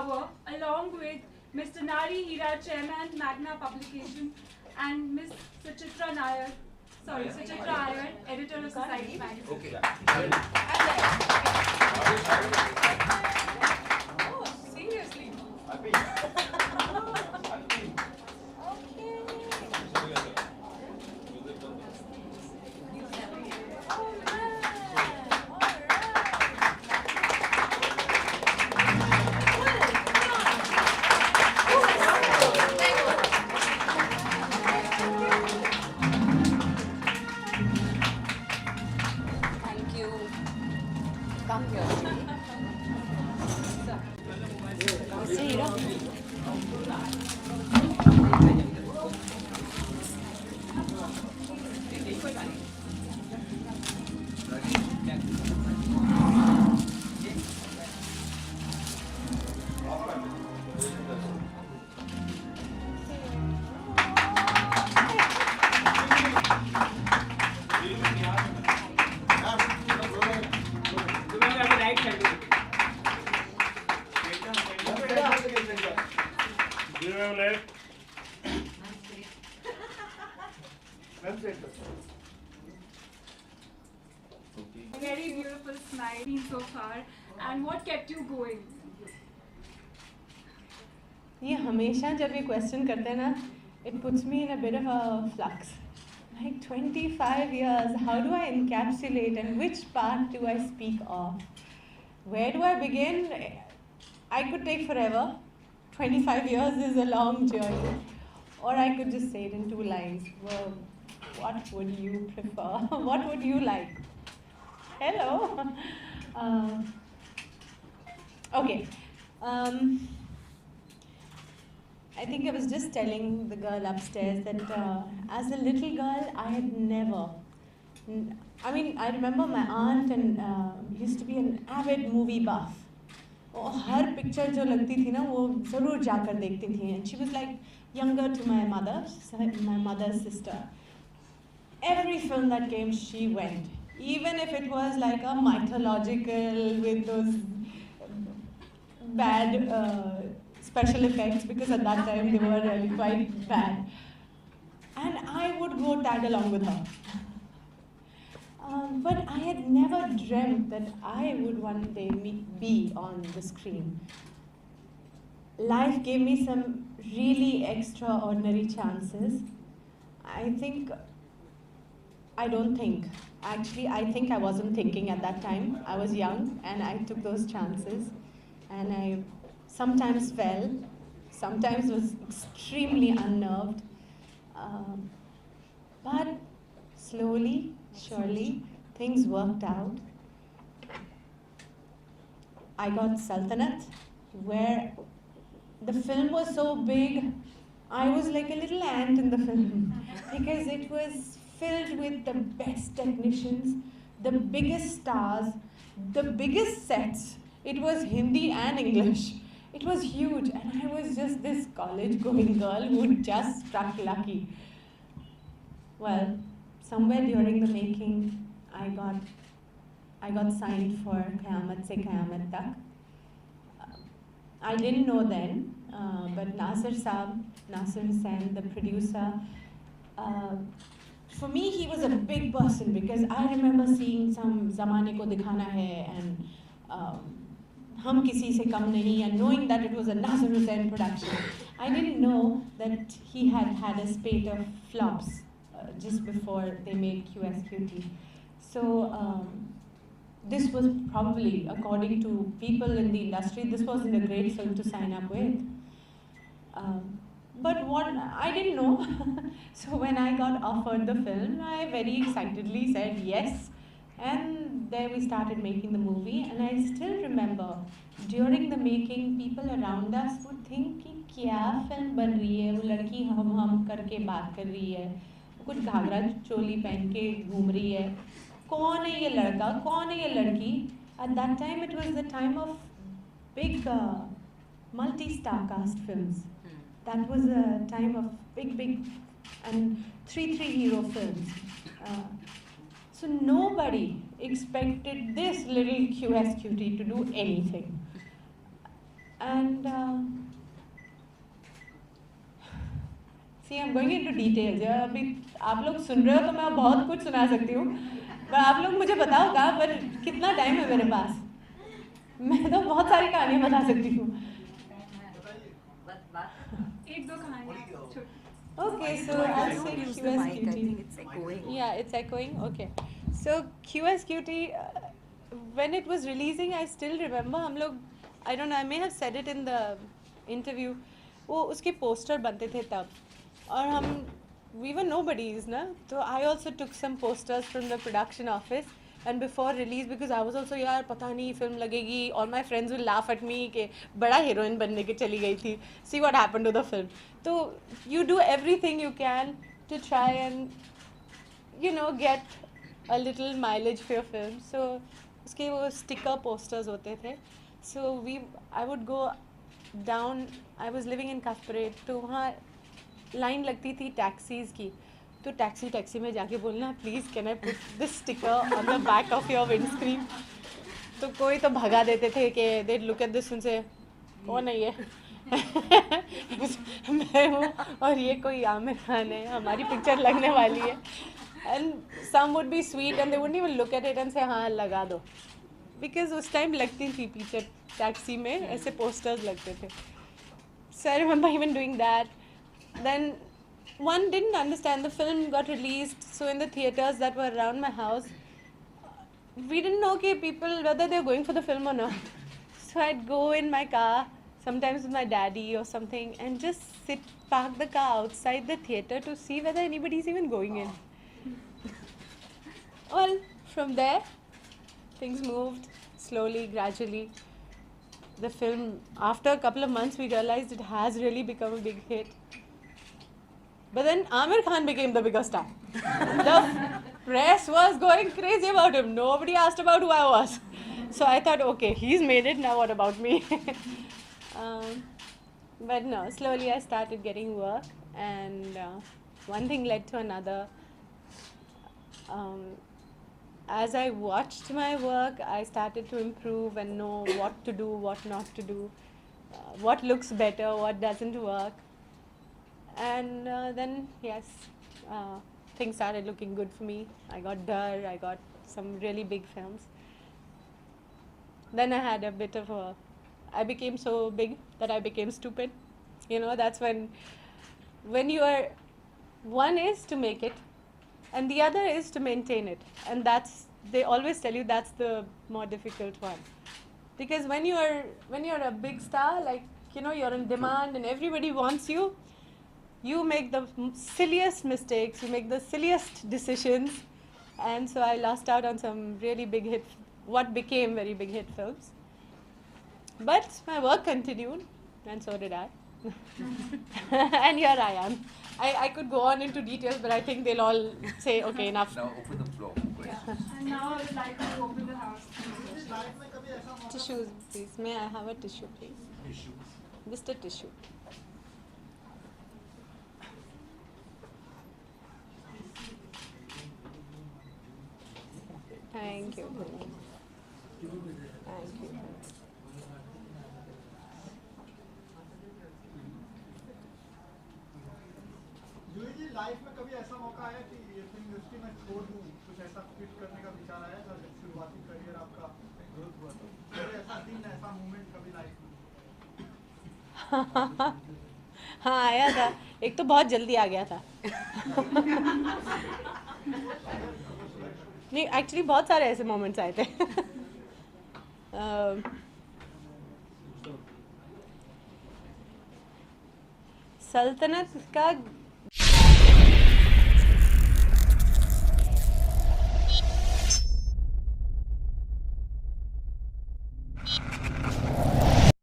Power, along with Mr. Nari Hira, Chairman, Magna Publication, and Ms. Suchitra Nair, Suchitra Iyer, Editor of Society Magazine. Okay. Oh, seriously? Thank you. Come here. Very beautiful night so far. And what kept you going? ये हमेशा जब ये question करते हैं ना, it puts me in a bit of a flux. Like 25 years, how do I encapsulate and which part do I speak of? Where do I begin? I could take forever. 25 years is a long journey. Or I could just say it in 2 lines. Well, what would you prefer? What would you like? Hello. Okay. I think I was just telling the girl upstairs that as a little girl, I had never. I mean, I remember my aunt and used to be an avid movie buff. और हर picture जो लगती थी ना वो ज़रूर जाकर देखती थी. And she was like younger to my mother's sister. Every film that came, she went. Even if it was like a mythological with those bad special effects, because at that time they were really quite bad. And I would go tag along with her. But I had never dreamt that I would one day be on the screen. Life gave me some really extraordinary chances. I think I wasn't thinking at that time. I was young and I took those chances. And I sometimes fell, sometimes was extremely unnerved. But slowly, surely, things worked out. I got Sultanat, where the film was so big, I was like a little ant in the film because it was filled with the best technicians, the biggest stars, the biggest sets. It was Hindi and English. It was huge, and I was just this college-going girl who just struck lucky. Well, somewhere during the making, I got signed for Qayamat Se Qayamat Tak. I didn't know then, but Nasir Hussain, the producer, for me he was a big person because I remember seeing some Zamane Ko Dikhana Hai and Hum Kisi Se Kam Nahi, and knowing that it was a Nasir Hussain production. I didn't know that he had had a spate of flops just before they made QSQT. So this was probably, according to people in the industry, this wasn't a great film to sign up with. But what I didn't know. So when I got offered the film, I very excitedly said yes. And there we started making the movie. And I still remember, during the making, people around us would think कि क्या film बन रही है, वो लड़की हम करके बात कर रही है, कुछ घाघरा चोली पहन के घूम रही है, कौन है ये लड़का, कौन है ये लड़की. At that time, it was the time of big multi-star cast films. That was a time of big and three hero films. So nobody expected this little QSQT to do anything. and see, I'm going into details. अभी आप लोग सुन रहे हो तो मैं बहुत कुछ सुना सकती हूँ, पर आप लोग मुझे बताओ कहाँ पर कितना टाइम है मेरे पास. मैं तो बहुत सारी कहानियाँ बता सकती हूँ. एक दो कहानियाँ छोटी. Okay, so I'll say Use the QS mic. I Cutie. think it's echoing. Yeah, it's echoing. Okay. So QS Cutie, when it was releasing, I still remember हम लोग, I don't know, I may have said it in the interview, वो उसके poster बनते थे तब, और हम we were nobodies ना, तो I also took some posters from the production office and before release because I was also यार पता नहीं फिल्म लगेगी, all my friends will laugh at me कि बड़ा हीरोइन बनने के चली गई थी, see what happened to the film. तो you do everything you can to try and you know get a little mileage for your film. So उसके वो sticker posters होते थे. So I would go down. I was living in Cuff Parade, तो वहाँ line लगती थी taxis की, तो टैक्सी में जाके बोलना please can I put this sticker on the back of your windscreen. तो कोई तो भगा देते थे कि दे लुक एट दिस उनसे कौन है ये मैं हूँ और ये कोई आमिर खान है, हमारी पिक्चर लगने वाली है. And some would be sweet and they wouldn't even look at it and say हाँ लगा दो, बिकॉज उस टाइम लगती थी पीछे टैक्सी में ऐसे पोस्टर्स लगते थे. So I remember even doing that. Then one didn't understand, the film got released, so in the theaters that were around my house, we didn't know okay, people whether they were going for the film or not. So I'd go in my car, sometimes with my daddy or something, and just park the car outside the theater to see whether anybody's even going in. Well, from there, things moved slowly, gradually. The film, after a couple of months, we realized it has really become a big hit. But then Amir Khan became the biggest star. The press was going crazy about him. Nobody asked about who I was. So I thought, okay, he's made it, now what about me? But no, slowly I started getting work, and one thing led to another. As I watched my work, I started to improve and know what to do, what not to do, what looks better, what doesn't work. And then, yes, things started looking good for me. I got Dar, I got some really big films. Then I had a bit of a, I became so big that I became stupid. You know, that's when you are, one is to make it, and the other is to maintain it. And they always tell you that's the more difficult one. Because when you're a big star, like, you know, you're in demand and everybody wants you, you make the silliest mistakes, you make the silliest decisions, and so I lost out on some really big hit, what became very big hit films. But my work continued, and so did I. And here I am. I could go on into details, but I think they'll all say, okay, enough. Now open the floor. And now I would like to open the house. Tissues, please. May I have a tissue, please? Just a tissue. Thank you. Thank you. Juhi ji, life में कभी ऐसा मौका आया कि ये film industry में छोड़ दूं, कुछ ऐसा क्विट करने का विचार आया था जब शुरुआती करियर आपका ग्रोथ हुआ तो? कोई ऐसा दिन, ऐसा मोमेंट कभी लाइफ में? हाँ, आया था. एक तो बहुत जल्दी आ गया था. नहीं, एक्चुअली बहुत सारे ऐसे मोमेंट्स आए थे. सल्तनत का